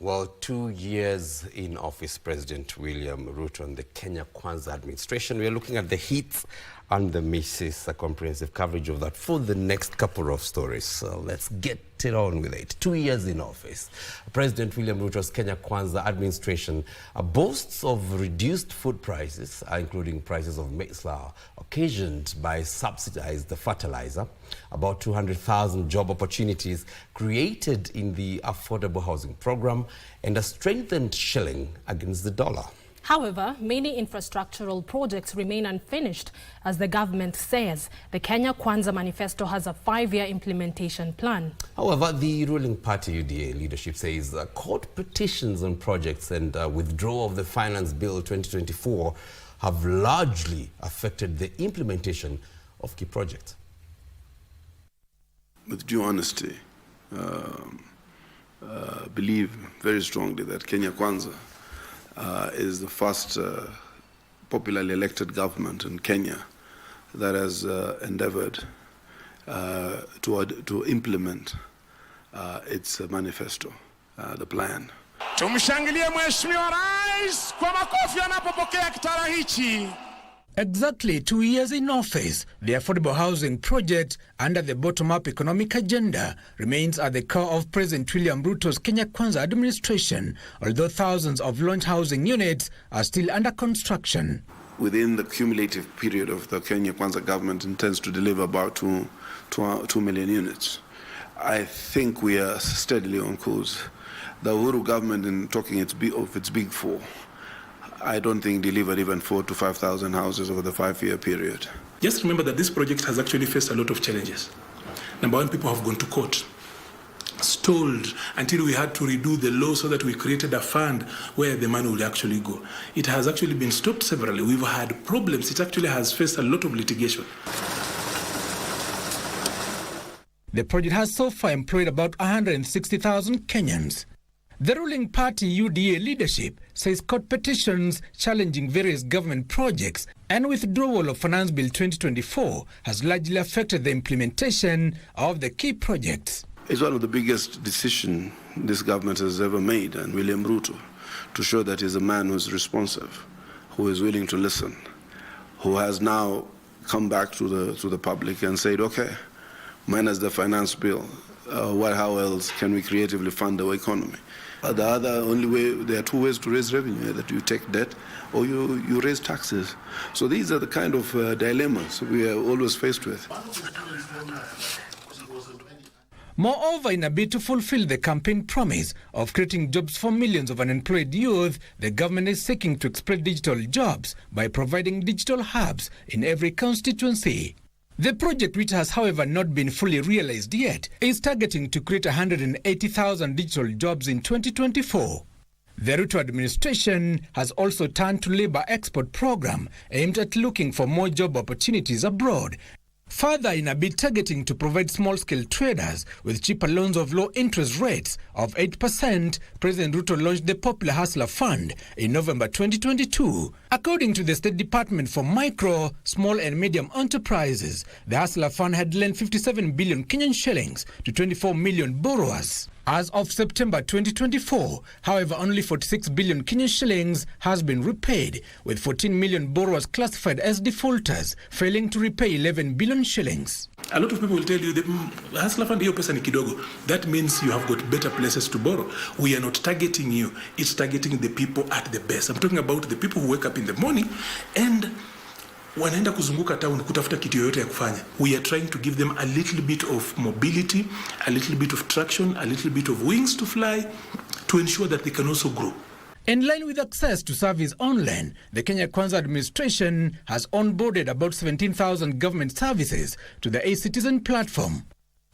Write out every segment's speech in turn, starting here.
Well, 2 years in office, President William Ruto and the Kenya Kwanza administration. We are looking at the hits and the misses, a comprehensive coverage of that for the next couple of stories. So let's get it on with it. 2 years in office. President William Ruto's Kenya Kwanza administration boasts of reduced food prices, including prices of maize flour, occasioned by subsidized fertilizer, about 200,000 job opportunities created in the affordable housing program, and a strengthened shilling against the dollar. However, many infrastructural projects remain unfinished, as the government says. The Kenya Kwanza manifesto has a 5-year implementation plan. However, the ruling party UDA leadership says court petitions on projects and withdrawal of the Finance Bill 2024 have largely affected the implementation of key projects. With due honesty, believe very strongly that Kenya Kwanza is the first popularly elected government in Kenya that has endeavored to implement its manifesto, the plan. Tumshangilie Mheshimiwa Rais kwa makofi anapopokea kitara hichi. Exactly 2 years in office, the affordable housing project under the bottom-up economic agenda remains at the core of President William Ruto's Kenya Kwanza administration, although thousands of launch housing units are still under construction. Within the cumulative period of the Kenya Kwanza government intends to deliver about 2 million units. I think we are steadily on course. The Uhuru government, in talking of its big four, I don't think delivered even 4,000 to 5,000 houses over the 5-year period. Just remember that this project has actually faced a lot of challenges. Number one, people have gone to court, stalled until we had to redo the law so that we created a fund where the money will actually go. It has actually been stopped severally. We've had problems. It actually has faced a lot of litigation. The project has so far employed about 160,000 Kenyans. The ruling party UDA leadership says court petitions challenging various government projects and withdrawal of Finance Bill 2024 has largely affected the implementation of the key projects. It's one of the biggest decisions this government has ever made, and William Ruto, to show that he's a man who's responsive, who is willing to listen, who has now come back to the public and said, okay, minus the finance bill, how else can we creatively fund our economy? There are two ways to raise revenue, that you take debt or you raise taxes. So these are the kind of dilemmas we are always faced with. Moreover, in a bid to fulfill the campaign promise of creating jobs for millions of unemployed youth, the government is seeking to exploit digital jobs by providing digital hubs in every constituency. The project, which has however not been fully realized yet, is targeting to create 180,000 digital jobs in 2024. The Ruto administration has also turned to labor export program aimed at looking for more job opportunities abroad. Further, in a bid targeting to provide small-scale traders with cheaper loans of low interest rates of 8%, President Ruto launched the popular Hustler Fund in November 2022. According to the State Department for Micro, Small and Medium Enterprises, the Hustler Fund had lent 57 billion Kenyan shillings to 24 million borrowers. As of September 2024, however, only 46 billion Kenyan shillings has been repaid, with 14 million borrowers classified as defaulters, failing to repay 11 billion shillings. A lot of people will tell you the Hustler Fund hiyo pesa ni kidogo. That means you have got better places to borrow. We are not targeting you. It's targeting the people at the best. I'm talking about the people who wake up in the morning and wanaenda kuzunguka town kutafuta kitu yoyote ya kufanya. We are trying to give them a little bit of mobility, a little bit of traction, a little bit of wings to fly to ensure that they can also grow. In line with access to service online, the Kenya Kwanza administration has onboarded about 17,000 government services to the e-Citizen platform.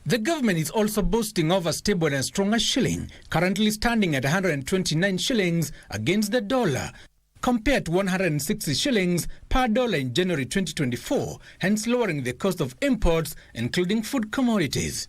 The government is also boasting of a stable and stronger shilling, currently standing at 129 shillings against the dollar, compared to 160 shillings per dollar in January 2024, hence lowering the cost of imports, including food commodities.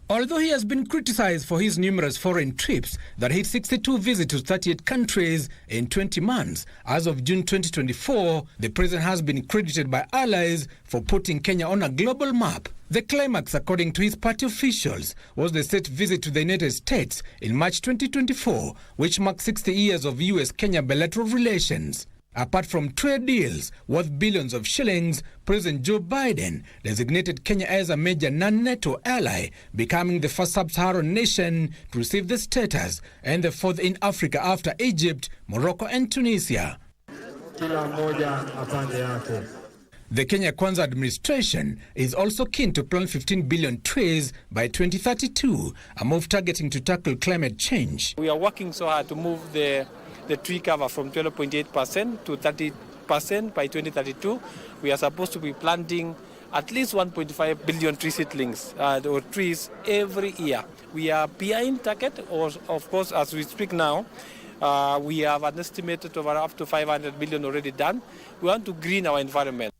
Although he has been criticized for his numerous foreign trips that hit 62 visits to 38 countries in 20 months, as of June 2024, the president has been credited by allies for putting Kenya on a global map. The climax, according to his party officials, was the state visit to the United States in March 2024, which marked 60 years of US-Kenya bilateral relations. Apart from trade deals worth billions of shillings, President Joe Biden designated Kenya as a major non-NATO ally, becoming the first sub-Saharan nation to receive the status and the fourth in Africa after Egypt, Morocco and Tunisia. The Kenya Kwanza administration is also keen to plant 15 billion trees by 2032, a move targeting to tackle climate change. We are working so hard to move the tree cover from 12.8% to 30% by 2032. We are supposed to be planting at least 1.5 billion tree seedlings or trees every year. We are behind target, or of course, as we speak now, we have an estimated of up to 500 billion already done. We want to green our environment.